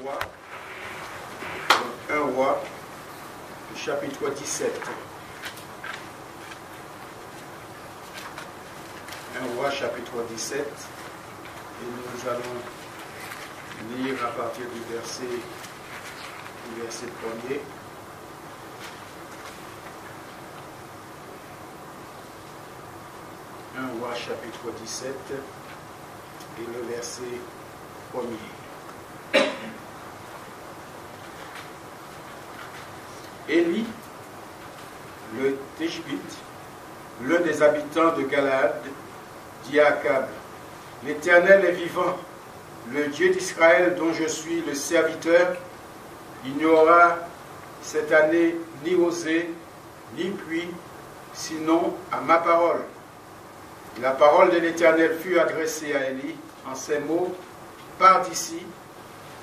roi. Un roi, chapitre 17. Un roi, chapitre 17. Et nous allons lire à partir du verset 1er. Un roi, chapitre 17, et le verset 1er. Élie, le Tishbite, l'un des habitants de Galaad, dit à Akab: l'Éternel est vivant, le Dieu d'Israël dont je suis le serviteur. Il n'y aura cette année ni rosée, ni pluie, sinon à ma parole. Et la parole de l'Éternel fut adressée à Élie en ces mots: pars d'ici,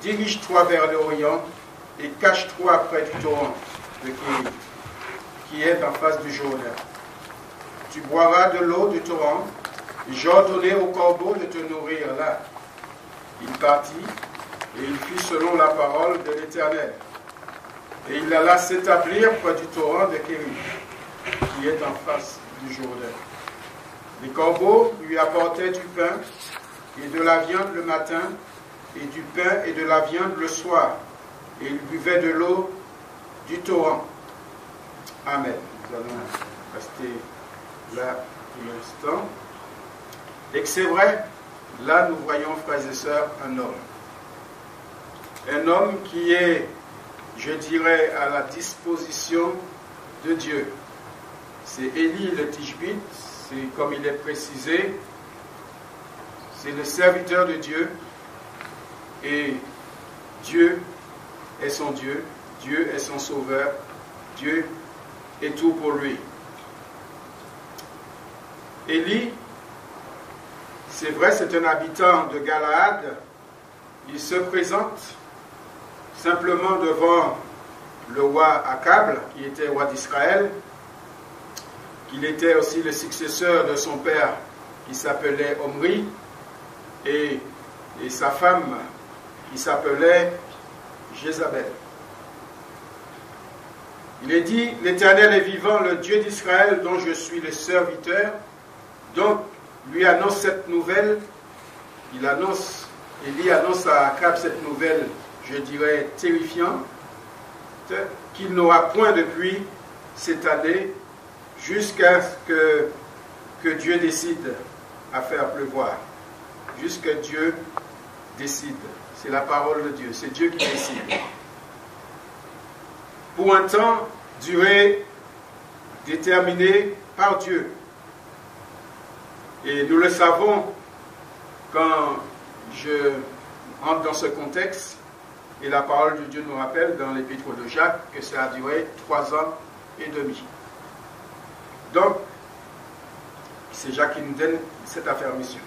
dirige-toi vers l'Orient et cache-toi près du torrent de Kérit, qui est en face du Jourdain. Tu boiras de l'eau du torrent, et j'ordonnai au corbeau de te nourrir là. Il partit, et il fit selon la parole de l'Éternel. Et il alla s'établir près du torrent de Kérit, qui est en face du Jourdain. Les corbeaux lui apportaient du pain et de la viande le matin, et du pain et de la viande le soir, et il buvait de l'eau du torrent. Amen. Nous allons rester là pour l'instant. Et que c'est vrai, là nous voyons, frères et sœurs, un homme. Un homme qui est, je dirais, à la disposition de Dieu. C'est Élie le Tishbite, c'est comme il est précisé, c'est le serviteur de Dieu, et Dieu est son Dieu, Dieu est son sauveur, Dieu est tout pour lui. Élie, c'est vrai, c'est un habitant de Galaad. Il se présente simplement devant le roi Akab, qui était roi d'Israël. Il était aussi le successeur de son père, qui s'appelait Omri, et sa femme, qui s'appelait Jézabel. Il est dit: l'Éternel est vivant, le Dieu d'Israël dont je suis le serviteur. Donc, lui annonce cette nouvelle. Élie annonce à Akab cette nouvelle, je dirais, terrifiante, qu'il n'aura point de pluie cette année, jusqu'à ce que Dieu décide à faire pleuvoir. Jusqu'à Dieu décide. C'est la parole de Dieu. C'est Dieu qui décide. Pour un temps, durée déterminé par Dieu. Et nous le savons quand je rentre dans ce contexte, et la parole de Dieu nous rappelle dans l'épître de Jacques que ça a duré 3 ans et demi. Donc, c'est Jacques qui nous donne cette affirmation.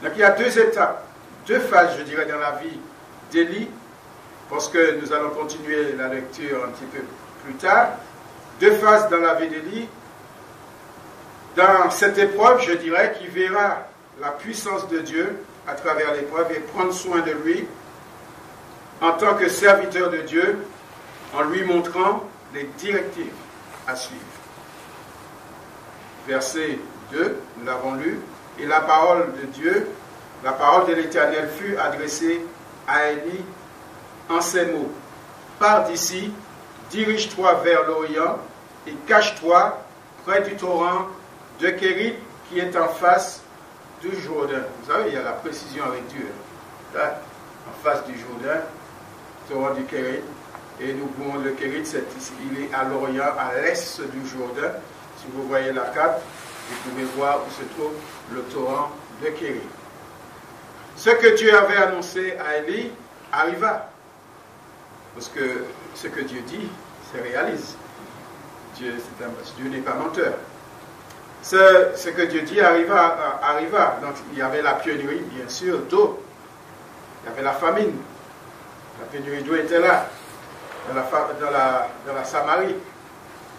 Donc il y a 2 étapes, 2 phases, je dirais, dans la vie d'Élie, parce que nous allons continuer la lecture un petit peu plus tard. 2 phases dans la vie d'Élie. Dans cette épreuve, je dirais, qui verra la puissance de Dieu à travers l'épreuve et prendre soin de lui en tant que serviteur de Dieu, en lui montrant les directives à suivre. Verset 2, nous l'avons lu, et la parole de Dieu, la parole de l'Éternel fut adressée à Élie en ces mots: pars d'ici, dirige-toi vers l'Orient et cache-toi près du torrent de Kérit qui est en face du Jourdain. Vous savez, il y a la précision avec Dieu. Là, en face du Jourdain, torrent du Kérit, et nous pouvons, le Kérit, il est à l'Orient, à l'est du Jourdain. Si vous voyez la carte, vous pouvez voir où se trouve le torrent de Kérit. Ce que Dieu avait annoncé à Élie arriva. Parce que ce que Dieu dit se réalise. Dieu n'est pas menteur. Ce que Dieu dit arriva. Donc il y avait la pénurie, bien sûr, d'eau. Il y avait la famine. La pénurie d'eau était là, dans la Samarie.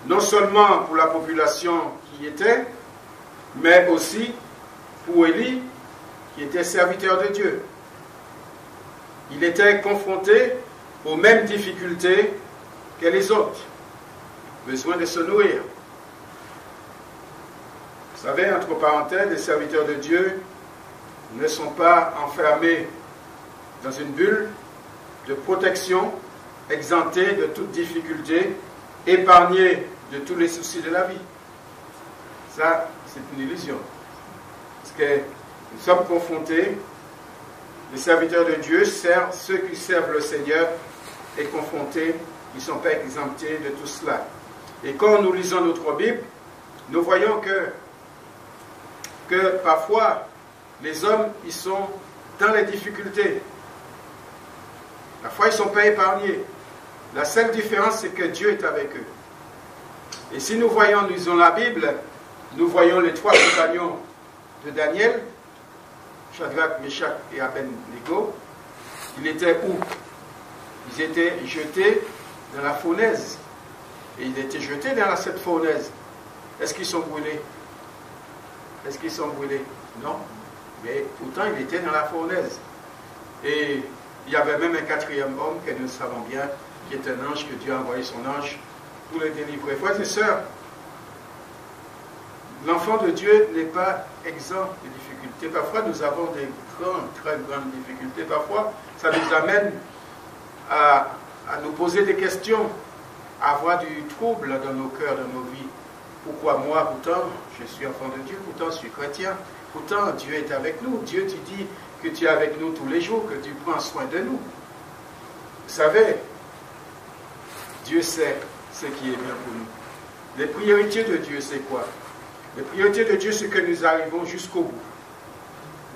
Non seulement pour la population qui y était, mais aussi pour Élie, qui était serviteur de Dieu. Il était confronté aux mêmes difficultés que les autres. Besoin de se nourrir. Vous savez, entre parenthèses, les serviteurs de Dieu ne sont pas enfermés dans une bulle de protection, exemptés de toute difficulté, épargnés de tous les soucis de la vie. Ça, c'est une illusion. Parce que nous sommes confrontés, les serviteurs de Dieu, ceux qui servent le Seigneur, et confrontés, ils ne sont pas exemptés de tout cela. Et quand nous lisons notre Bible, nous voyons que parfois, les hommes, ils sont dans les difficultés. Parfois, ils ne sont pas épargnés. La seule différence, c'est que Dieu est avec eux. Et si nous lisons la Bible, nous voyons les 3 compagnons de Daniel, Shadrach, Meshach et Abednego. Ils étaient où? Ils étaient jetés dans la fournaise. Et ils étaient jetés dans cette fournaise. Est-ce qu'ils sont brûlés? Est-ce qu'ils sont brûlés? Non. Mais pourtant, ils étaient dans la fournaise. Et il y avait même un 4e homme que nous savons bien, qui est un ange, que Dieu a envoyé son ange pour le délivrer. Frères et sœurs, l'enfant de Dieu n'est pas exempt de difficultés. Parfois, nous avons des très grandes difficultés. Parfois, ça nous amène à nous poser des questions, à avoir du trouble dans nos cœurs, dans nos vies. Pourquoi moi, pourtant, je suis enfant de Dieu, pourtant je suis chrétien, pourtant Dieu est avec nous. Dieu, tu dis que tu es avec nous tous les jours, que tu prends soin de nous. Vous savez, Dieu sait ce qui est bien pour nous. Les priorités de Dieu, c'est quoi? Les priorités de Dieu, c'est que nous arrivons jusqu'au bout.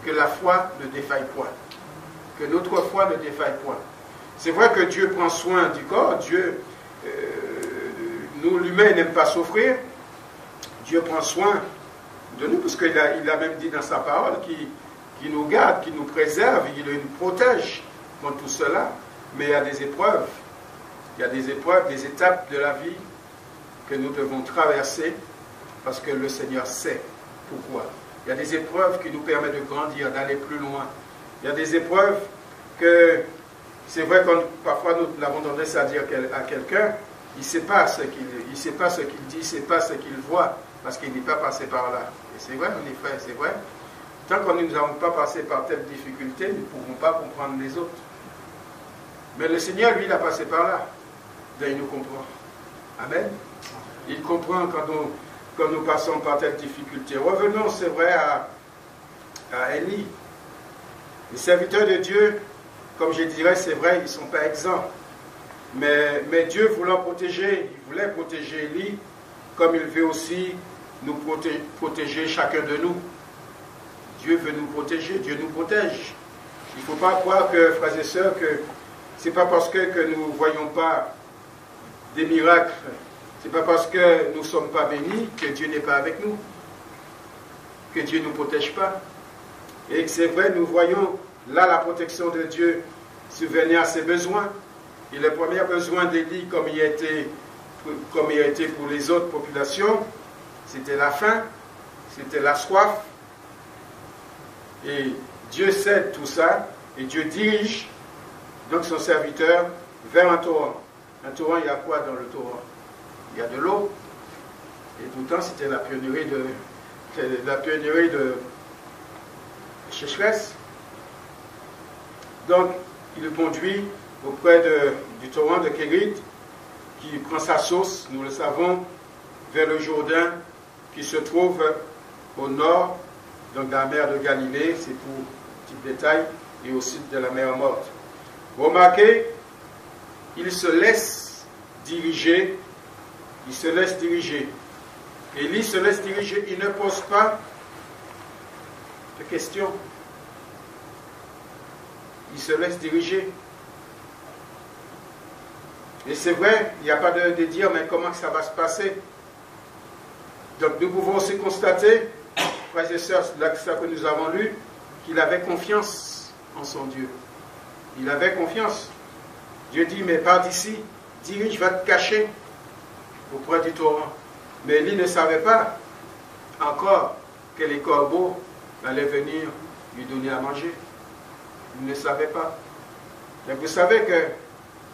Que la foi ne défaille point. Que notre foi ne défaille point. C'est vrai que Dieu prend soin du corps. Dieu, nous, l'humain, n'aime pas souffrir. Dieu prend soin de nous, parce qu'il a même dit dans sa parole qu'il nous garde, qu'il nous préserve, il nous protège contre tout cela. Mais il y a des épreuves. Il y a des épreuves, des étapes de la vie que nous devons traverser parce que le Seigneur sait pourquoi. Il y a des épreuves qui nous permettent de grandir, d'aller plus loin. Il y a des épreuves que, c'est vrai que parfois nous avons tendance à dire à quelqu'un, il ne sait pas ce qu'il dit, il ne sait pas ce qu'il voit, parce qu'il n'est pas passé par là. Et c'est vrai, en effet, c'est vrai. Tant que nous n'avons pas passé par telle difficulté, nous ne pouvons pas comprendre les autres. Mais le Seigneur, lui, il a passé par là. Donc il nous comprend. Amen. Il comprend quand nous passons par telle difficulté. Revenons, c'est vrai, à Élie. Les serviteurs de Dieu, comme je dirais, c'est vrai, ils ne sont pas exempts. Mais Dieu voulant protéger, il voulait protéger Élie, comme il veut aussi nous protéger chacun de nous. Dieu veut nous protéger, Dieu nous protège. Il ne faut pas croire que, frères et sœurs, que ce n'est pas parce que nous ne voyons pas des miracles, ce n'est pas parce que nous ne sommes pas bénis que Dieu n'est pas avec nous, que Dieu ne nous protège pas. Et c'est vrai, nous voyons là la protection de Dieu subvenir à ses besoins. Et le premier besoin d'Élie, comme il a été pour les autres populations, c'était la faim, c'était la soif. Et Dieu sait tout ça, et Dieu dirige donc son serviteur vers un torrent. Un torrent, il y a quoi dans le torrent? Il y a de l'eau. Et tout le temps, c'était la pionnerie de sécheresse. Donc, il le conduit auprès du torrent de Kérit, qui prend sa source, nous le savons, vers le Jourdain, qui se trouve au nord, donc de la mer de Galilée, c'est pour petit détail, et au sud de la mer Morte. Remarquez, il se laisse diriger, Élie se laisse diriger, il ne pose pas de questions. Il se laisse diriger. Et c'est vrai, il n'y a pas de dire, mais comment ça va se passer? Donc nous pouvons aussi constater, frères et sœurs, ça que nous avons lu, qu'il avait confiance en son Dieu. Il avait confiance. Dieu dit, mais pars d'ici, dirige, va te cacher auprès du torrent. Mais Élie ne savait pas encore que les corbeaux allaient venir lui donner à manger. Il ne savait pas. Mais vous savez que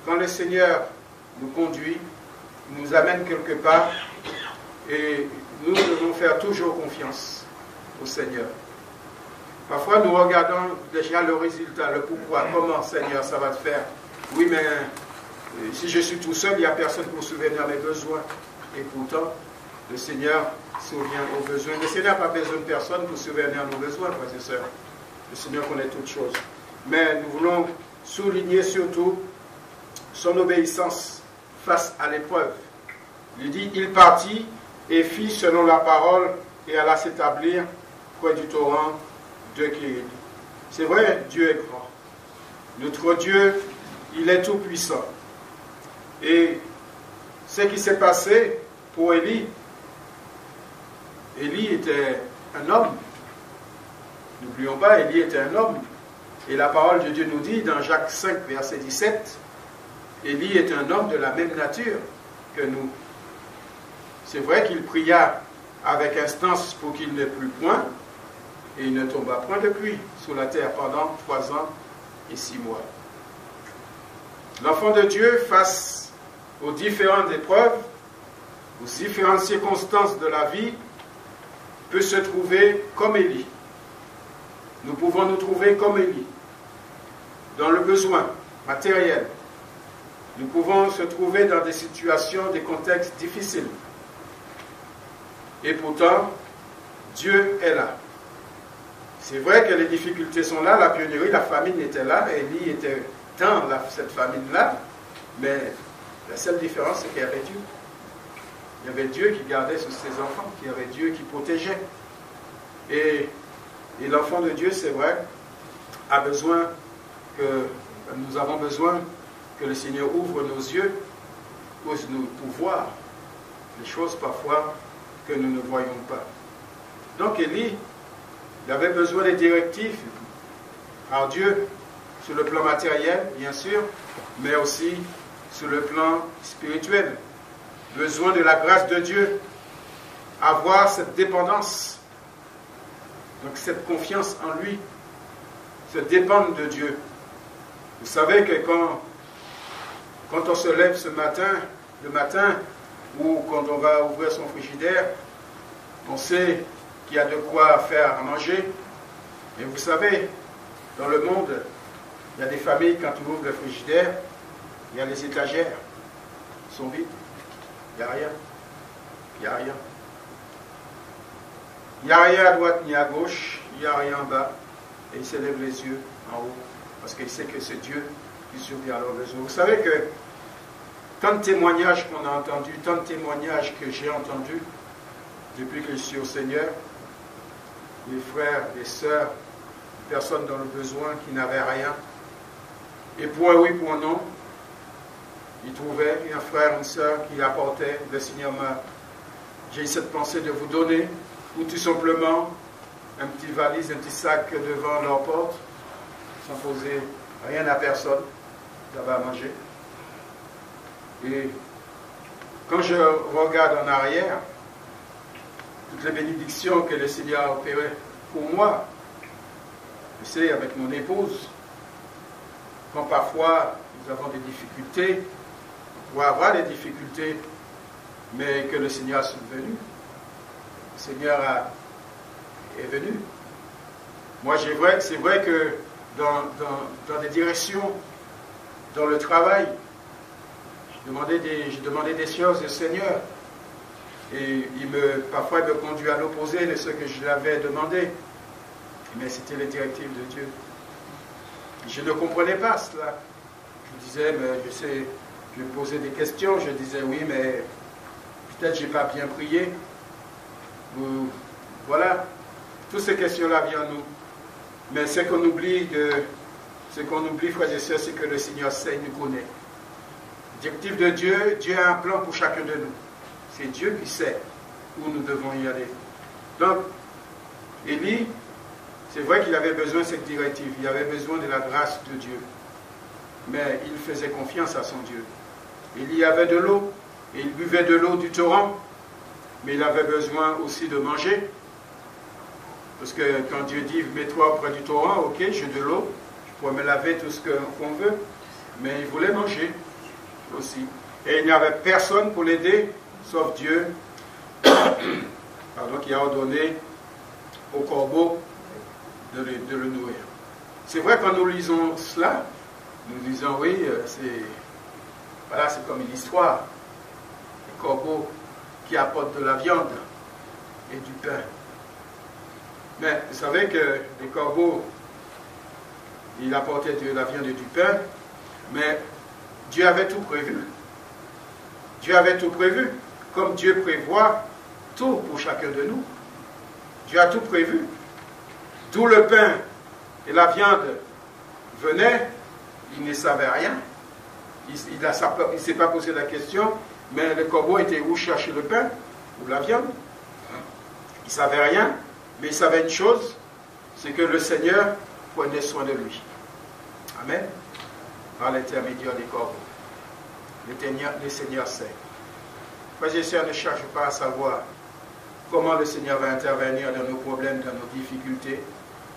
quand le Seigneur nous conduit, nous amène quelque part, et nous devons faire toujours confiance au Seigneur. Parfois, nous regardons déjà le résultat, le pourquoi, comment, Seigneur, ça va te faire. Oui, mais si je suis tout seul, il n'y a personne pour subvenir à mes besoins. Et pourtant, le Seigneur survient aux besoins. Le Seigneur n'a pas besoin de personne pour subvenir à nos besoins, frères et sœurs. Le Seigneur connaît toutes choses. Mais nous voulons souligner surtout son obéissance face à l'épreuve. Il dit, il partit et fit selon la parole et alla s'établir près du torrent de Kérit. C'est vrai, Dieu est grand. Notre Dieu, il est tout puissant. Et ce qui s'est passé pour Élie, Élie était un homme. N'oublions pas, Élie était un homme. Et la parole de Dieu nous dit dans Jacques 5, verset 17, Élie est un homme de la même nature que nous. C'est vrai qu'il pria avec instance pour qu'il ne plût point, et il ne tomba point de pluie sur la terre pendant 3 ans et 6 mois. L'enfant de Dieu, face aux différentes épreuves, aux différentes circonstances de la vie, peut se trouver comme Élie. Nous pouvons nous trouver comme Élie, dans le besoin matériel. Nous pouvons se trouver dans des situations, des contextes difficiles. Et pourtant, Dieu est là. C'est vrai que les difficultés sont là, la pénurie, la famine était là, Élie était dans cette famine-là, mais la seule différence, c'est qu'il y avait Dieu. Il y avait Dieu qui gardait sur ses enfants, il y avait Dieu qui protégeait. Et l'enfant de Dieu, c'est vrai, nous avons besoin que le Seigneur ouvre nos yeux pour voir les choses parfois que nous ne voyons pas. Donc Élie, il avait besoin des directives par Dieu, sur le plan matériel, bien sûr, mais aussi sur le plan spirituel. Besoin de la grâce de Dieu, avoir cette dépendance, donc cette confiance en lui, se dépendre de Dieu. Vous savez que quand on se lève le matin, ou quand on va ouvrir son frigidaire, on sait qu'il y a de quoi faire à manger. Et vous savez, dans le monde, il y a des familles, quand on ouvre le frigidaire, il y a les étagères, elles sont vides, il n'y a rien, il n'y a rien. Il n'y a rien à droite ni à gauche, il n'y a rien en bas, et il se lève les yeux en haut, parce qu'il sait que c'est Dieu qui survient à leurs besoins. Vous savez que tant de témoignages qu'on a entendus, tant de témoignages que j'ai entendus depuis que je suis au Seigneur, les frères, les sœurs, personnes dans le besoin qui n'avaient rien, et pour un oui, pour un non, ils trouvaient un frère, une sœur qui apportait, le Seigneur j'ai eu cette pensée de vous donner, ou tout simplement un petit valise, un petit sac devant leur porte, sans poser rien à personne, d'avoir à manger. Et quand je regarde en arrière, toutes les bénédictions que le Seigneur a opérées pour moi, je sais, avec mon épouse, quand parfois nous avons des difficultés, on pourrait avoir des difficultés, mais que le Seigneur est subvenu. Le Seigneur est venu. Moi, c'est vrai que dans des directions, dans le travail, je demandais des choses au Seigneur. Et parfois, il me conduit à l'opposé de ce que je l'avais demandé. Mais c'était les directives de Dieu. Je ne comprenais pas cela. Je disais, mais je sais, je me posais des questions. Je disais, oui, mais peut-être je n'ai pas bien prié. Ou, voilà. Toutes ces questions-là viennent à nous. Mais ce qu'on oublie, frères et sœurs, c'est que le Seigneur sait, nous connaît. Directive de Dieu, Dieu a un plan pour chacun de nous. C'est Dieu qui sait où nous devons y aller. Donc, Élie, c'est vrai qu'il avait besoin de cette directive, il avait besoin de la grâce de Dieu. Mais il faisait confiance à son Dieu. Il y avait de l'eau, et il buvait de l'eau du torrent, mais il avait besoin aussi de manger. Parce que quand Dieu dit, mets-toi auprès du torrent, ok, j'ai de l'eau, je pourrais me laver tout ce qu'on veut, mais il voulait manger aussi. Et il n'y avait personne pour l'aider, sauf Dieu, pardon, qui a ordonné au corbeau de le nourrir. C'est vrai, quand nous lisons cela, nous disons, oui, c'est comme une histoire. Le corbeau qui apporte de la viande et du pain. Mais vous savez que les corbeaux, il apportait de la viande et du pain, mais Dieu avait tout prévu. Dieu avait tout prévu, comme Dieu prévoit tout pour chacun de nous. Dieu a tout prévu. D'où le pain et la viande venaient, il ne savait rien. Il ne s'est pas posé la question, mais le corbeau était où chercher le pain ou la viande? Il ne savait rien, mais il savait une chose, c'est que le Seigneur prenait soin de lui. Amen. Par l'intermédiaire des corbeaux. Le Seigneur sait. Frères et sœurs, ne cherche pas à savoir comment le Seigneur va intervenir dans nos problèmes, dans nos difficultés,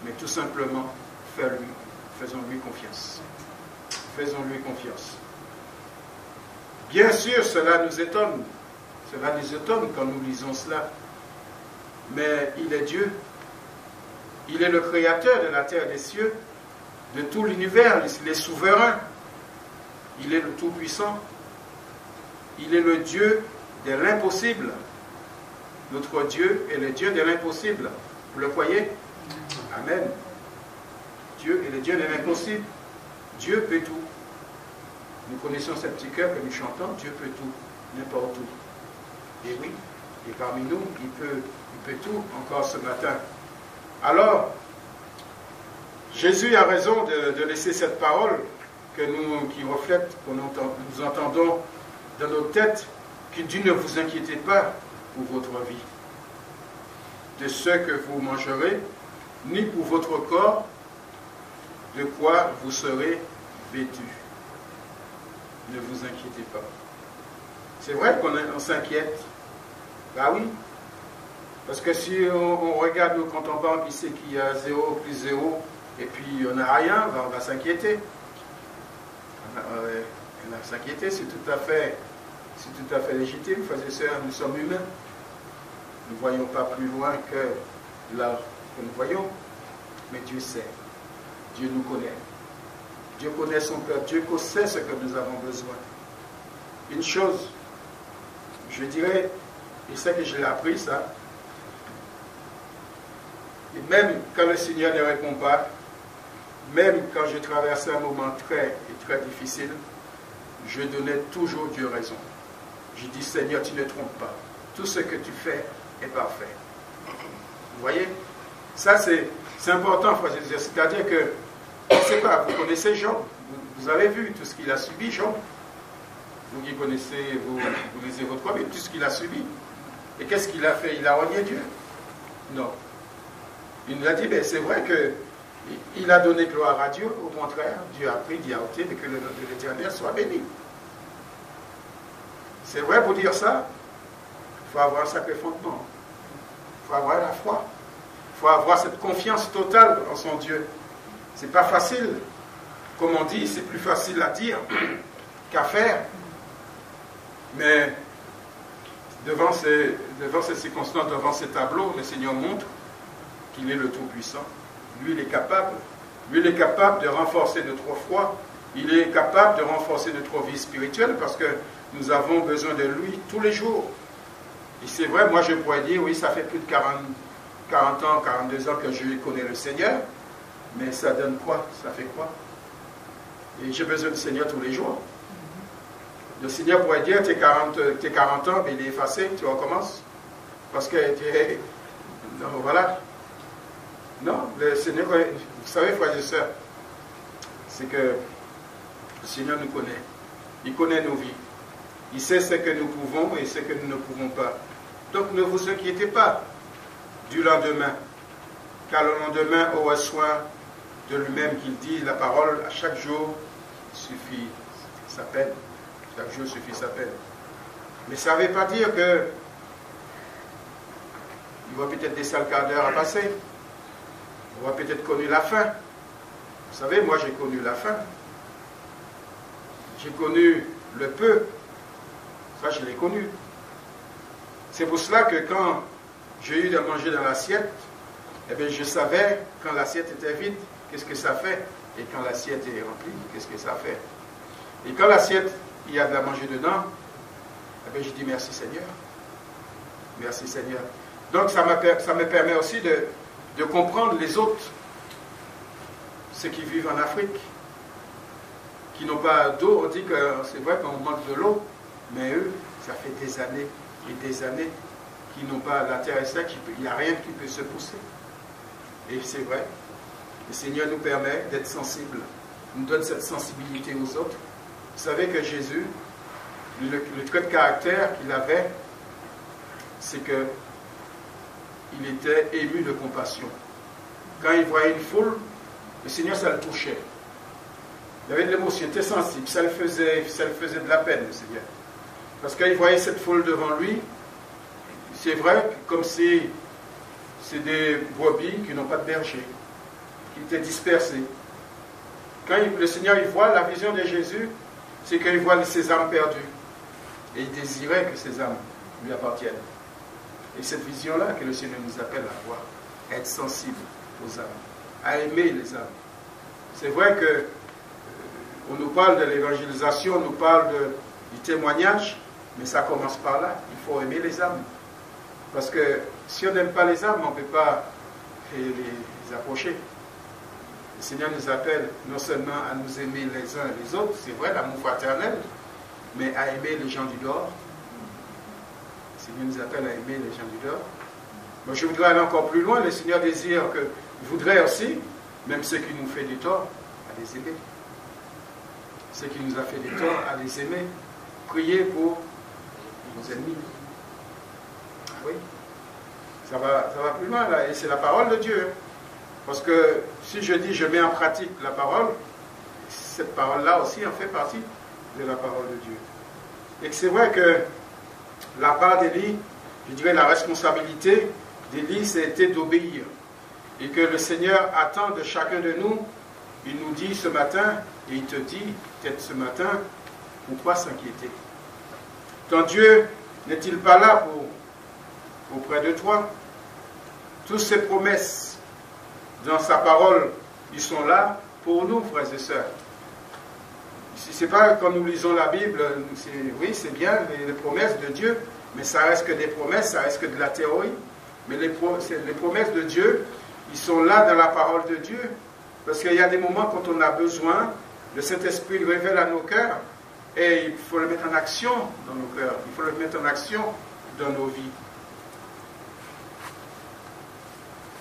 mais tout simplement, faisons-lui confiance. Faisons-lui confiance. Bien sûr, cela nous étonne. Cela nous étonne quand nous lisons cela. Mais il est Dieu. Il est le créateur de la terre et des cieux, de tout l'univers. Il est souverain. Il est le Tout-Puissant. Il est le Dieu de l'impossible. Notre Dieu est le Dieu de l'impossible. Vous le croyez? Amen. Dieu est le Dieu de l'impossible. Dieu peut tout. Nous connaissons ce petit cœur que nous chantons. Dieu peut tout, n'importe où. Et oui, et parmi nous, il peut tout encore ce matin. Alors, Jésus a raison de laisser cette parole qui reflète, nous entendons dans nos têtes, qui dit ne vous inquiétez pas pour votre vie, de ce que vous mangerez, ni pour votre corps, de quoi vous serez vêtus. Ne vous inquiétez pas. C'est vrai qu'on s'inquiète. Ben oui. Parce que si on regarde nos comptes en banque, il sait qu'il y a 0 plus 0, et puis on n'a rien, ben on va s'inquiéter. On va s'inquiéter, c'est tout à fait légitime, frères et sœurs, nous sommes humains. Nous ne voyons pas plus loin que là que nous voyons, mais Dieu sait. Dieu nous connaît. Dieu connaît son peuple. Dieu sait ce que nous avons besoin. Une chose, je dirais, et c'est que je l'ai appris ça, et même quand le Seigneur ne répond pas, même quand je traversais un moment très difficile, je donnais toujours Dieu raison. Je dis, Seigneur, tu ne trompes pas. Tout ce que tu fais est parfait. Vous voyez? Ça, c'est important, frères et sœurs. C'est-à-dire que, je ne sais pas, vous connaissez Job. Vous avez vu tout ce qu'il a subi, Job. Vous qui connaissez, vous lisez votre Bible, tout ce qu'il a subi. Et qu'est-ce qu'il a fait? Il a renié Dieu? Non. Il nous a dit, ben, c'est vrai qu'il a donné gloire à Dieu. Au contraire, Dieu a pris, dit à ôter, que le nom de l'Éternel soit béni. C'est vrai, pour dire ça, il faut avoir un sacré fondement. Il faut avoir la foi. Il faut avoir cette confiance totale en son Dieu. C'est pas facile. Comme on dit, c'est plus facile à dire qu'à faire. Mais devant ces circonstances, devant ces tableaux, le Seigneur montre qu'il est le Tout-Puissant. Lui, il est capable. Lui, il est capable de renforcer notre foi. Il est capable de renforcer notre vie spirituelle parce que nous avons besoin de lui tous les jours. Et c'est vrai, moi je pourrais dire, oui, ça fait plus de 40 ans, 42 ans que je connais le Seigneur, mais ça donne quoi? Ça fait quoi? Et j'ai besoin du Seigneur tous les jours. Le Seigneur pourrait dire, tes 40 ans, mais il est effacé, tu recommences. Parce que tu es... Non, voilà. Non, le Seigneur, vous savez, frères et sœurs, c'est que le Seigneur nous connaît. Il connaît nos vies. Il sait ce que nous pouvons et ce que nous ne pouvons pas. Donc ne vous inquiétez pas du lendemain, car le lendemain aura soin de lui-même, qu'il dit la parole, à chaque jour suffit sa peine. Chaque jour suffit sa peine. Mais ça ne veut pas dire que il y aura peut-être des sales quarts d'heure à passer. On aura peut-être connu la fin. Vous savez, moi j'ai connu la fin. j'ai connu le peu, ça je l'ai connu. C'est pour cela que quand j'ai eu de manger dans l'assiette, eh bien je savais quand l'assiette était vide, qu'est-ce que ça fait, et quand l'assiette est remplie, qu'est-ce que ça fait. Et quand l'assiette, il y a de la manger dedans, eh bien je dis merci Seigneur. Merci Seigneur. Donc ça me permet aussi de comprendre les autres, ceux qui vivent en Afrique, qui n'ont pas d'eau. On dit que c'est vrai qu'on manque de l'eau, mais eux, ça fait des années et des années qu'ils n'ont pas, la terre est sèche, il n'y a rien qui peut se pousser. Et c'est vrai, le Seigneur nous permet d'être sensibles, nous donne cette sensibilité aux autres. Vous savez que Jésus, le trait de caractère qu'il avait, c'est que il était ému de compassion. Quand il voyait une foule, le Seigneur, ça le touchait. Il avait de l'émotion, il était sensible, ça le faisait de la peine, le Seigneur. Parce qu'il voyait cette foule devant lui, c'est vrai, comme si c'est des brebis qui n'ont pas de berger, qui étaient dispersés. Quand le Seigneur il voit la vision de Jésus, c'est qu'il voit ses âmes perdues. Et il désirait que ces âmes lui appartiennent. Et cette vision-là que le Seigneur nous appelle à voir, à être sensible aux âmes, à aimer les âmes. C'est vrai que on nous parle de l'évangélisation, on nous parle du témoignage, mais ça commence par là. Il faut aimer les âmes. Parce que si on n'aime pas les âmes, on ne peut pas les approcher. Le Seigneur nous appelle non seulement à nous aimer les uns et les autres, c'est vrai, l'amour fraternel, mais à aimer les gens du dehors. Le Seigneur nous appelle à aimer les gens du dehors. Moi, je voudrais aller encore plus loin. Le Seigneur désire que, voudrait aussi, même ceux qui nous font du tort, à les aimer. Ceux qui nous ont fait du tort, à les aimer. Prier pour nos ennemis. Oui. Ça va plus loin là. Et c'est la parole de Dieu. Parce que si je dis je mets en pratique la parole, cette parole-là aussi en fait partie de la parole de Dieu. Et que c'est vrai que la part d'Élie, je dirais la responsabilité d'Élie, c'était d'obéir. Et que le Seigneur attend de chacun de nous, il nous dit ce matin, et il te dit peut-être ce matin, pourquoi s'inquiéter? Ton Dieu n'est-il pas là auprès de toi? Toutes ces promesses dans sa parole, ils sont là pour nous, frères et sœurs. Ce n'est pas quand nous lisons la Bible, oui, c'est bien les promesses de Dieu, mais ça reste que des promesses, ça reste que de la théorie. Mais les promesses de Dieu, ils sont là dans la parole de Dieu. Parce qu'il y a des moments quand on a besoin, le Saint-Esprit le révèle à nos cœurs, et il faut le mettre en action dans nos cœurs, il faut le mettre en action dans nos vies.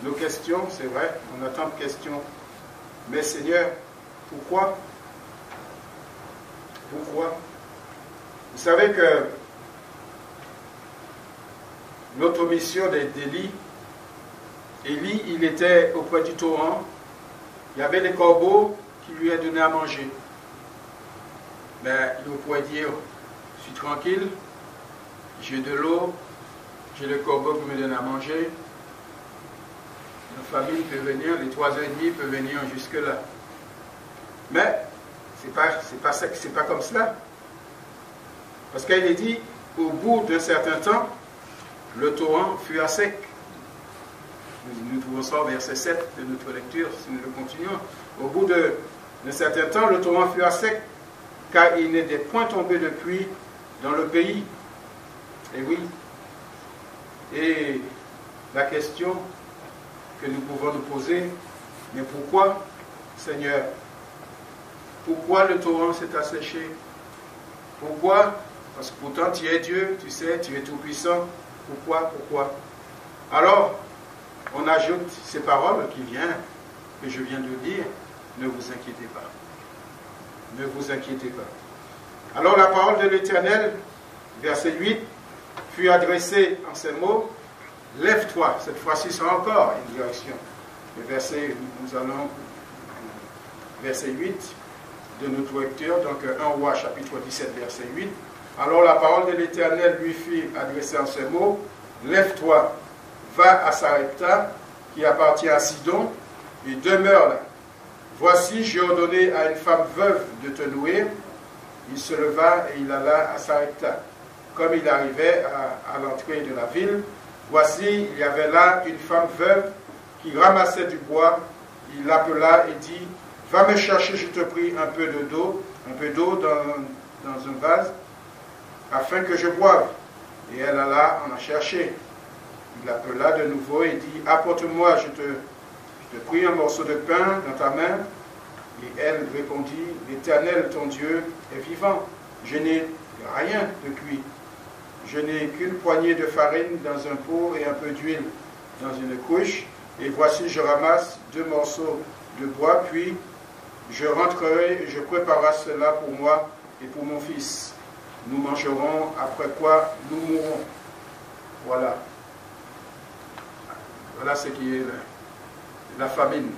Nos questions, c'est vrai, on a tant de questions. Mais Seigneur, pourquoi? Pourquoi? Vous savez que notre mission d'Élie, Élie, il était auprès du torrent, il y avait des corbeaux qui lui avaient donné à manger. Mais il pourrait dire, je suis tranquille, j'ai de l'eau, j'ai le corbeau qui me donne à manger, la famille peut venir, les 3h30 peuvent venir jusque-là. Mais c'est pas comme cela. Parce qu'il est dit, au bout d'un certain temps, le torrent fut à sec. Nous trouvons ça au verset 7 de notre lecture, si nous le continuons. Au bout d'un certain temps, le torrent fut à sec, car il n'était point tombé de pluie dans le pays. Et oui. Et la question que nous pouvons nous poser, mais pourquoi, Seigneur? Pourquoi le torrent s'est asséché? Pourquoi? Parce que pourtant tu es Dieu, tu sais, tu es tout-puissant. Pourquoi? Alors, on ajoute ces paroles qui viennent, que je viens de dire, ne vous inquiétez pas. Ne vous inquiétez pas. Alors la parole de l'Éternel, verset 8, fut adressée en ces mots, lève-toi. Cette fois-ci, c'est encore une direction. Le verset, nous allons, verset 8 de notre lecture, donc 1 Roi chapitre 17, verset 8. Alors la parole de l'Éternel lui fut adressée en ces mots, lève-toi, va à Sarepta, qui appartient à Sidon, et demeure là. Voici, j'ai ordonné à une femme veuve de te nourrir, il se leva et il alla à Sarepta. Comme il arrivait à l'entrée de la ville, voici, il y avait là une femme veuve qui ramassait du bois. Il l'appela et dit, « Va me chercher, je te prie, un peu d'eau dans un vase, afin que je boive. » Et elle alla en chercher. Il l'appela de nouveau et dit, « Apporte-moi, je te prie, un morceau de pain dans ta main. » Et elle répondit, « L'Éternel, ton Dieu, est vivant. Je n'ai rien de cuit. Je n'ai qu'une poignée de farine dans un pot et un peu d'huile dans une couche. Et voici, je ramasse 2 morceaux de bois, puis je rentrerai et je préparerai cela pour moi et pour mon fils. Nous mangerons, après quoi nous mourrons. » Voilà. Voilà ce qui est la famine.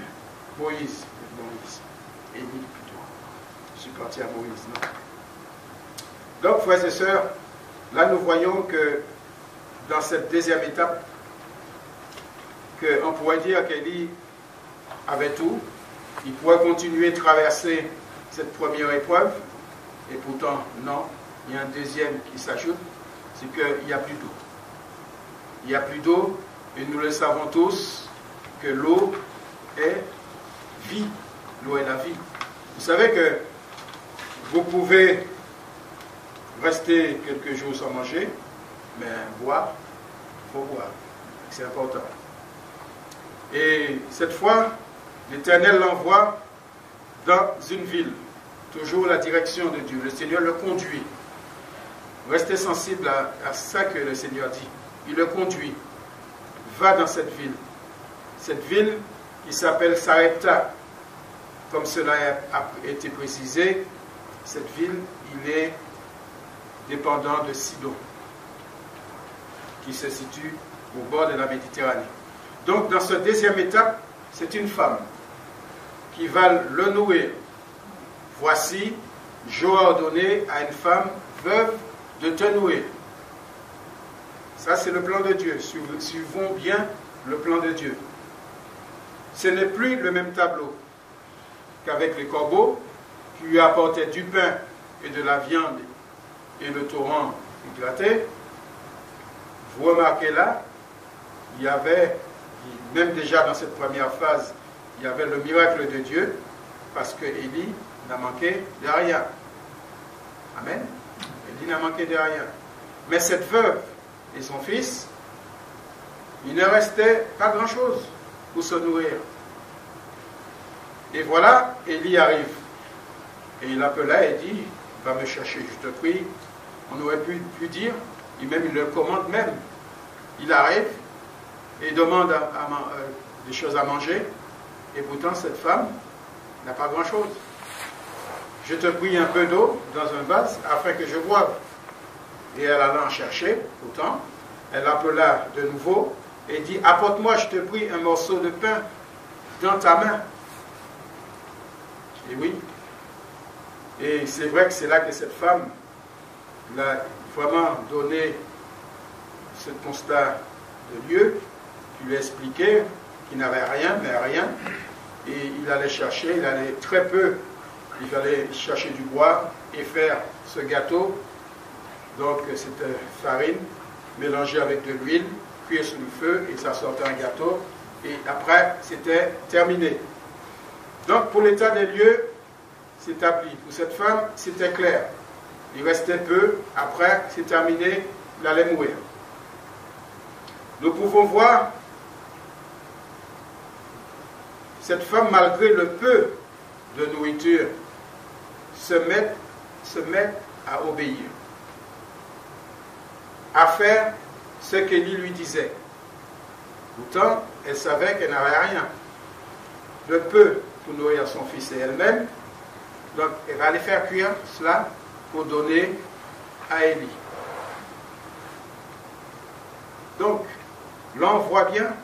Moïse. Élie plutôt. Je suis parti à Moïse, non? Donc, frères et sœurs, là nous voyons que dans cette deuxième étape, qu'on pourrait dire qu'Élie avait tout, il pourrait continuer de traverser cette première épreuve, et pourtant, non, il y a un deuxième qui s'ajoute, c'est qu'il n'y a plus d'eau. Il n'y a plus d'eau, et nous le savons tous, que l'eau est vie. L'eau est la vie. Vous savez que vous pouvez rester quelques jours sans manger, mais boire, il faut boire. C'est important. Et cette fois, l'Éternel l'envoie dans une ville. Toujours la direction de Dieu. Le Seigneur le conduit. Restez sensible à ça que le Seigneur dit. Il le conduit. Va dans cette ville. Cette ville qui s'appelle Sarepta. Comme cela a été précisé, cette ville, il est dépendant de Sidon, qui se situe au bord de la Méditerranée. Donc, dans cette deuxième étape, c'est une femme qui va le nourrir. Voici, j'ai ordonné à une femme veuve de te nourrir. Ça, c'est le plan de Dieu. Suivons bien le plan de Dieu. Ce n'est plus le même tableau qu'avec les corbeaux qui lui apportaient du pain et de la viande et le torrent éclaté. Vous remarquez là, il y avait, même déjà dans cette première phase, il y avait le miracle de Dieu, parce que Élie n'a manqué de rien. Amen. Élie n'a manqué de rien. Mais cette veuve et son fils, il ne restait pas grand-chose pour se nourrir. Et voilà, Élie arrive. Et il appela et dit, va me chercher, je te prie. On aurait pu dire, il le commande même. Il arrive et demande des choses à manger. Et pourtant, cette femme n'a pas grand-chose. Je te prie un peu d'eau dans un vase afin que je boive. Et elle alla en chercher, pourtant. Elle appela de nouveau et dit, apporte-moi, je te prie, un morceau de pain dans ta main. Et oui. Et c'est vrai que c'est là que cette femme l'a vraiment donné ce constat de Dieu, qui lui expliquait qu'il n'avait rien, mais rien. Et il allait chercher, il allait très peu, il allait chercher du bois et faire ce gâteau. Donc c'était farine mélangée avec de l'huile, cuire sur le feu et ça sortait un gâteau. Et après, c'était terminé. Donc pour l'état des lieux, c'est établi. Pour cette femme, c'était clair. Il restait peu, après, c'est terminé, il allait mourir. Nous pouvons voir cette femme, malgré le peu de nourriture, se mettre à obéir, à faire ce qu'Élie lui disait. Pourtant, elle savait qu'elle n'avait rien. Le peu pour nourrir son fils et elle-même. Donc, elle va aller faire cuire cela pour donner à Élie. Donc, là, on voit bien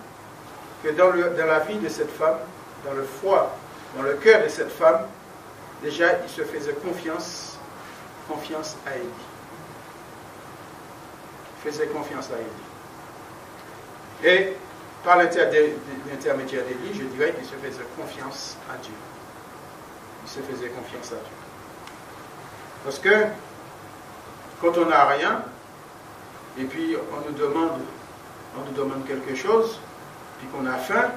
que dans la vie de cette femme, dans le foie, dans le cœur de cette femme, déjà, il se faisait confiance à Élie. Il faisait confiance à Élie. Et par l'intermédiaire d'Élie, je dirais qu'il se faisait confiance à Dieu. Il se faisait confiance à Dieu. Parce que quand on n'a rien, et puis on nous demande quelque chose, puis qu'on a faim,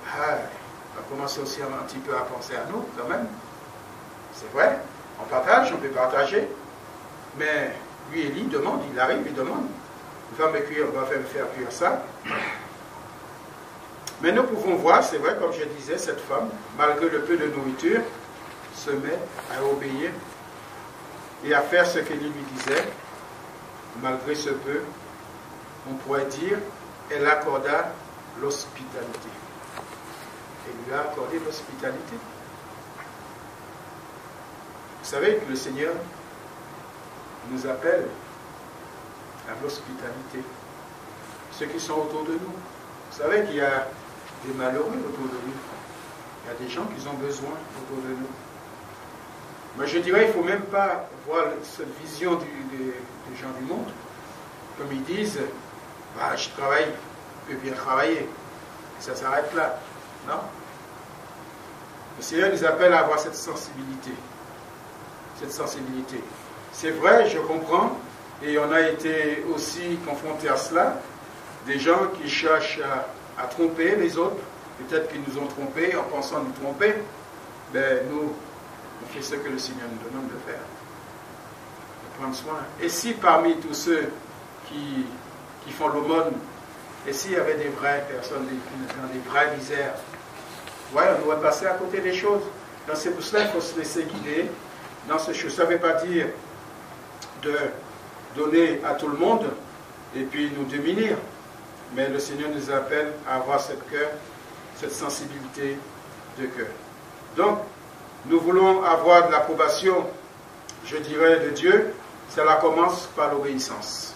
on va commencer aussi un petit peu à penser à nous quand même. C'est vrai, on partage, on peut partager, mais lui, Élie demande, il arrive, il demande, va me faire cuire ça. Mais nous pouvons voir, c'est vrai, comme je disais, cette femme, malgré le peu de nourriture, se met à obéir et à faire ce qu'Élie lui disait. Malgré ce peu, on pourrait dire, elle accorda l'hospitalité. Elle lui a accordé l'hospitalité. Vous savez que le Seigneur nous appelle à l'hospitalité. Ceux qui sont autour de nous. Vous savez qu'il y a des malheureux autour de nous. Il y a des gens qui ont besoin autour de nous. Mais je dirais, il ne faut même pas voir cette vision des gens du monde. Comme ils disent, je travaille, je peux bien travailler. Ça s'arrête là. Non. Le Seigneur nous appelle à avoir cette sensibilité. Cette sensibilité. C'est vrai, je comprends, et on a été aussi confrontés à cela, des gens qui cherchent à tromper les autres, peut-être qu'ils nous ont trompés en pensant nous tromper, mais nous, on fait ce que le Seigneur nous demande de faire, de prendre soin. Et si parmi tous ceux qui font l'aumône, et s'il y avait des vraies personnes dans des vraies misères, ouais, on doit passer à côté des choses. Donc c'est pour cela qu'il faut se laisser guider dans ces choses. Ça ne veut pas dire de donner à tout le monde et puis nous démunir. Mais le Seigneur nous appelle à avoir cette cœur, cette sensibilité de cœur. Donc, nous voulons avoir de l'approbation, je dirais, de Dieu. Cela commence par l'obéissance.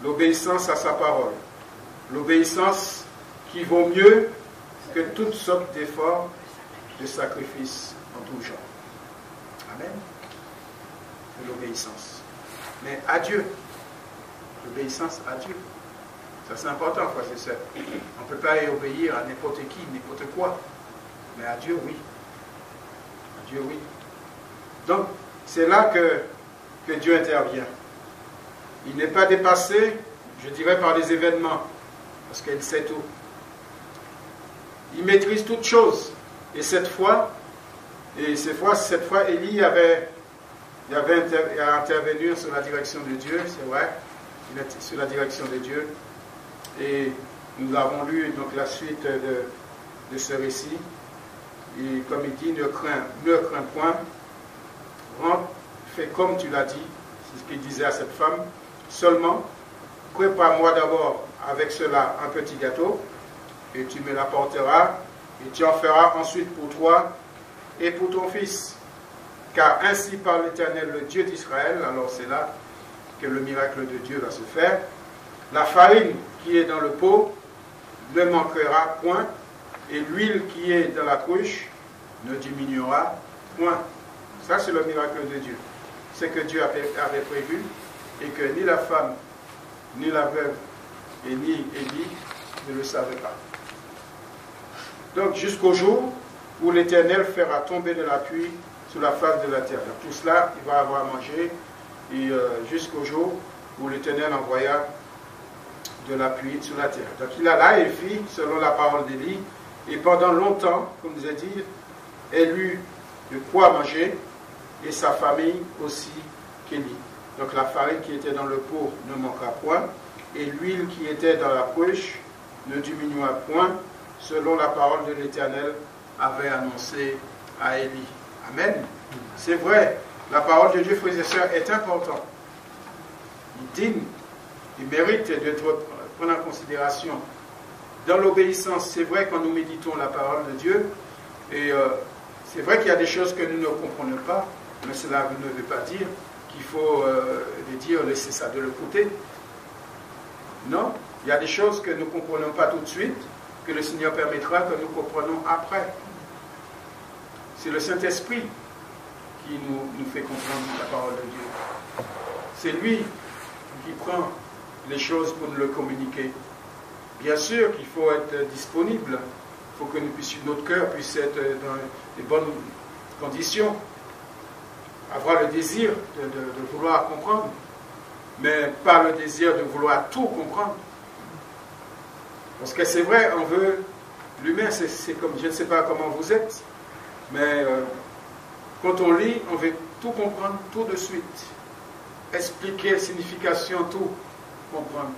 L'obéissance à sa parole. L'obéissance qui vaut mieux que toutes sortes d'efforts, de sacrifices en tout genre. Amen. L'obéissance. Mais à Dieu. L'obéissance à Dieu. Ça c'est important, frère, c'est ça. On ne peut pas obéir à n'importe qui, n'importe quoi. Mais à Dieu, oui. À Dieu, oui. Donc, c'est là que Dieu intervient. Il n'est pas dépassé, je dirais, par les événements. Parce qu'il sait tout. Il maîtrise toutes choses. Et cette fois, Élie avait à intervenir sur la direction de Dieu, c'est vrai, il est sur la direction de Dieu. Et nous avons lu donc la suite de ce récit. Et comme il dit, ne crains point, rentre, fais comme tu l'as dit, c'est ce qu'il disait à cette femme, seulement, prépare-moi d'abord avec cela un petit gâteau, et tu me l'apporteras, et tu en feras ensuite pour toi et pour ton fils. Car ainsi parle l'Éternel, le Dieu d'Israël, alors c'est là que le miracle de Dieu va se faire. La farine qui est dans le pot ne manquera point, et l'huile qui est dans la cruche ne diminuera point. Ça, c'est le miracle de Dieu. C'est que Dieu avait prévu, et que ni la femme, ni la veuve, et ni Élie ne le savaient pas. Donc, jusqu'au jour où l'Éternel fera tomber de la pluie sur la face de la terre. Donc, tout cela, il va avoir à manger, et jusqu'au jour où l'Éternel envoya de la pluie sur la terre. Donc, il alla et fit, selon la parole d'Élie, et pendant longtemps, comme vous avez dit, elle eut de quoi manger, et sa famille aussi qu'Élie. Donc, la farine qui était dans le pot ne manqua point, et l'huile qui était dans la cruche ne diminua point, selon la parole de l'Éternel avait annoncé à Élie. Amen. C'est vrai, la parole de Dieu, frères et sœurs, est importante. Il digne, il mérite d'être pris en considération. Dans l'obéissance, c'est vrai quand nous méditons la parole de Dieu, et c'est vrai qu'il y a des choses que nous ne comprenons pas, mais cela ne veut pas dire qu'il faut laisser ça de le côté. Non, il y a des choses que nous ne comprenons pas tout de suite, que le Seigneur permettra que nous comprenions après. C'est le Saint-Esprit qui nous fait comprendre la parole de Dieu. C'est lui qui prend les choses pour nous le communiquer. Bien sûr qu'il faut être disponible. Il faut que notre cœur puisse être dans les bonnes conditions. avoir le désir de vouloir comprendre, mais pas le désir de vouloir tout comprendre. Parce que c'est vrai, on veut, l'humain, c'est comme, je ne sais pas comment vous êtes, mais quand on lit, on veut tout comprendre tout de suite, expliquer la signification, tout comprendre.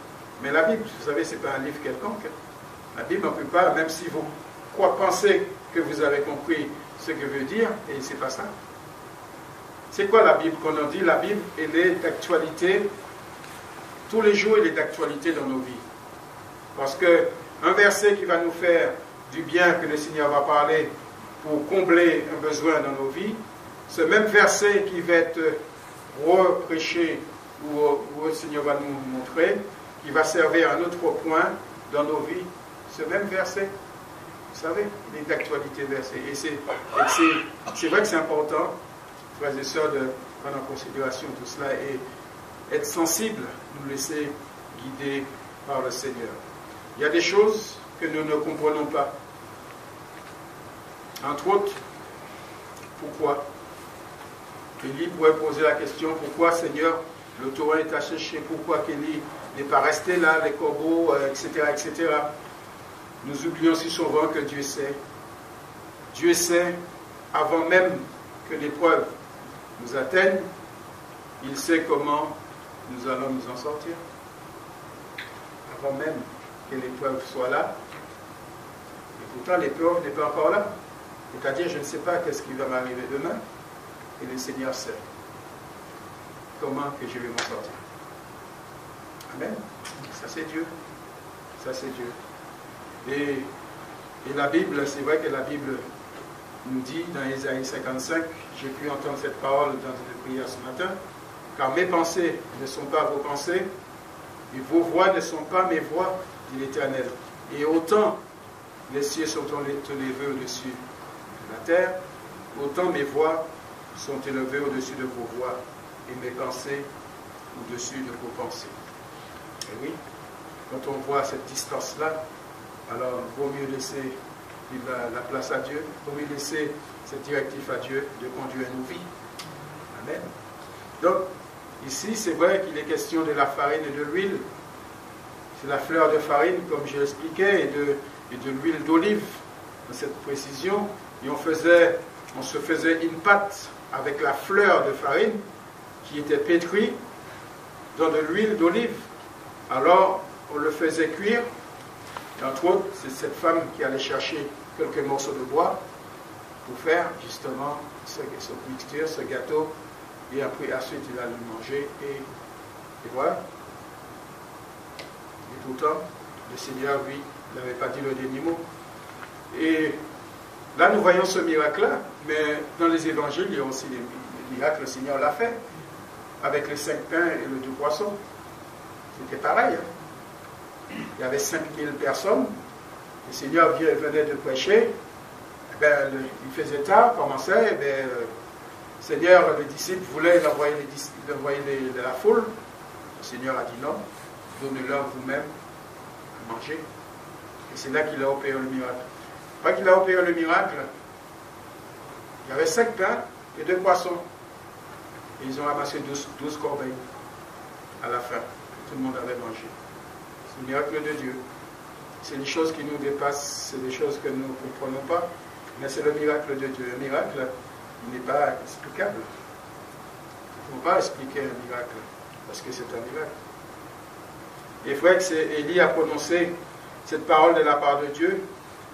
Mais la Bible, vous savez, ce n'est pas un livre quelconque. La Bible, on ne peut pas, même si vous pensez que vous avez compris ce que veut dire, et c'est pas ça. C'est quoi la Bible? Quand on dit la Bible, elle est d'actualité, tous les jours, elle est d'actualité dans nos vies. Parce qu'un verset qui va nous faire du bien que le Seigneur va parler pour combler un besoin dans nos vies, ce même verset qui va être reprêché où le Seigneur va nous montrer, qui va servir à un autre point dans nos vies, ce même verset, vous savez, il est d'actualité verset. Et c'est vrai que c'est important, frères et sœurs, de prendre en considération tout cela et être sensible, nous laisser guider par le Seigneur. Il y a des choses que nous ne comprenons pas. Entre autres, pourquoi? Élie pourrait poser la question, pourquoi Seigneur, le torrent est asséché, pourquoi qu'Élie n'est pas resté là, les corbeaux, etc., etc. Nous oublions si souvent que Dieu sait. Dieu sait, avant même que l'épreuve nous atteigne, il sait comment nous allons nous en sortir. Avant même que l'épreuve soit là. Et pourtant, l'épreuve n'est pas encore là. C'est-à-dire, je ne sais pas qu'est-ce qui va m'arriver demain. Et le Seigneur sait comment que je vais m'en sortir. Amen. Ça, c'est Dieu. Ça, c'est Dieu. Et la Bible, c'est vrai que la Bible nous dit dans Ésaïe 55, j'ai pu entendre cette parole dans une prière ce matin, car mes pensées ne sont pas vos pensées, et vos voix ne sont pas mes voix, dit l'Éternel. Et autant les cieux sont élevés au-dessus de la terre, autant mes voix sont élevées au-dessus de vos voix, et mes pensées au-dessus de vos pensées. Et oui, quand on voit cette distance-là, alors il vaut mieux laisser la place à Dieu, il vaut mieux laisser cette directive à Dieu de conduire nos vies. Amen. Donc, ici, c'est vrai qu'il est question de la farine et de l'huile. C'est la fleur de farine, comme je l'expliquais, et de l'huile d'olive, dans cette précision. Et on se faisait une pâte avec la fleur de farine qui était pétrie dans de l'huile d'olive. Alors, on le faisait cuire. Et entre autres, c'est cette femme qui allait chercher quelques morceaux de bois pour faire justement cette mixture, ce gâteau. Et après, ensuite, il allait le manger. Et voilà. Et pourtant, le Seigneur, lui, n'avait pas dit le dernier mot. Et là, nous voyons ce miracle-là. Mais dans les évangiles, il y a aussi des miracles. Le Seigneur l'a fait. Avec les 5 pains et les 2 poissons. C'était pareil. Il y avait 5000 personnes. Le Seigneur venait de prêcher. Eh bien, il faisait tard, commençait. Eh bien, le Seigneur, les disciples voulaient envoyer la foule. Le Seigneur a dit non. Donnez-leur vous-même à manger. Et c'est là qu'il a opéré le miracle. Après qu'il a opéré le miracle, il y avait 5 pains et 2 poissons. Et ils ont ramassé 12 corbeilles à la fin. Tout le monde avait mangé. C'est le miracle de Dieu. C'est des choses qui nous dépassent, c'est des choses que nous ne comprenons pas, mais c'est le miracle de Dieu. Un miracle, il n'est pas explicable. Il ne faut pas expliquer un miracle, parce que c'est un miracle. Et frère, Élie a prononcé cette parole de la part de Dieu,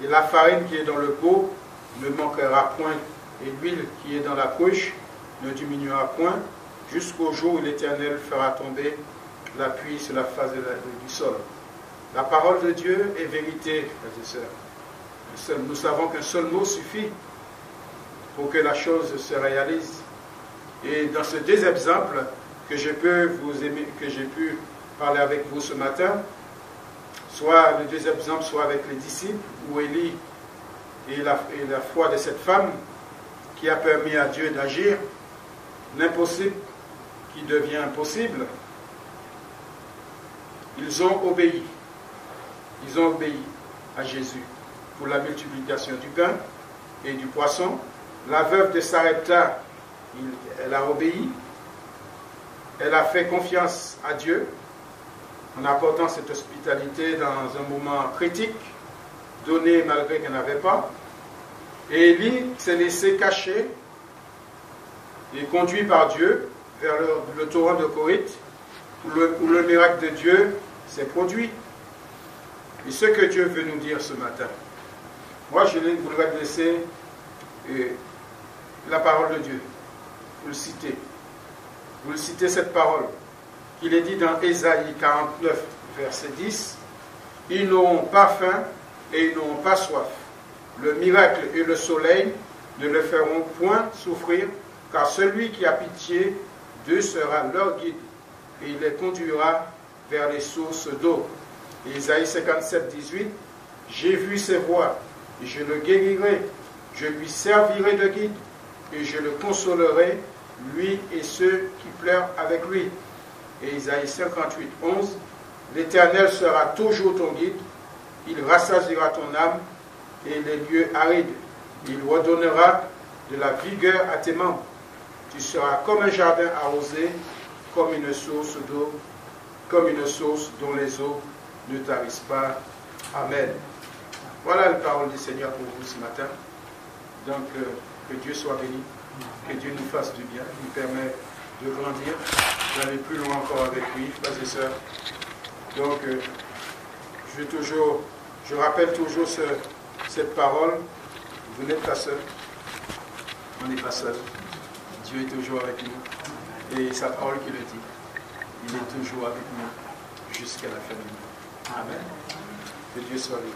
et la farine qui est dans le pot ne manquera point, et l'huile qui est dans la cruche ne diminuera point, jusqu'au jour où l'Éternel fera tomber la pluie sur la face du sol. La parole de Dieu est vérité, frères et sœurs. Nous savons qu'un seul mot suffit pour que la chose se réalise. Et dans ces 2 exemples que j'ai pu parler avec vous ce matin, soit les 2 exemples, soit avec les disciples, où Élie et la foi de cette femme qui a permis à Dieu d'agir, l'impossible qui devient possible. Ils ont obéi. Ils ont obéi à Jésus pour la multiplication du pain et du poisson. La veuve de Sarepta Elle a obéi, elle a fait confiance à Dieu en apportant cette hospitalité dans un moment critique, donné malgré qu'elle n'avait pas. Et Élie s'est laissé cacher et conduit par Dieu vers le torrent de Corinthe, où le miracle de Dieu s'est produit. Et ce que Dieu veut nous dire ce matin, moi je voudrais laisser la parole de Dieu. Vous le citez cette parole. Il est dit dans Ésaïe 49, verset 10, « Ils n'auront pas faim et ils n'auront pas soif. Le miracle et le soleil ne le feront point souffrir, car celui qui a pitié d'eux sera leur guide, et il les conduira vers les sources d'eau. » Et Ésaïe 57, 18, « J'ai vu ses voies, et je le guérirai, je lui servirai de guide, et je le consolerai, lui et ceux qui pleurent avec lui. » Et Isaïe 58, 11, « L'Éternel sera toujours ton guide, il rassasiera ton âme et les lieux arides. Il redonnera de la vigueur à tes membres. Tu seras comme un jardin arrosé, comme une source d'eau, comme une source dont les eaux ne tarissent pas. » Amen. Voilà la parole du Seigneur pour vous ce matin. Donc, que Dieu soit béni, que Dieu nous fasse du bien, nous permet de grandir, d'aller plus loin encore avec lui, frères et sœurs. Donc, je rappelle toujours cette parole. Vous n'êtes pas seul. On n'est pas seul. Dieu est toujours avec nous. Et sa parole qui le dit, il est toujours avec nous jusqu'à la fin du monde. Amen. Que Dieu soit béni.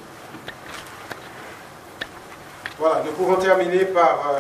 Voilà, nous pouvons terminer par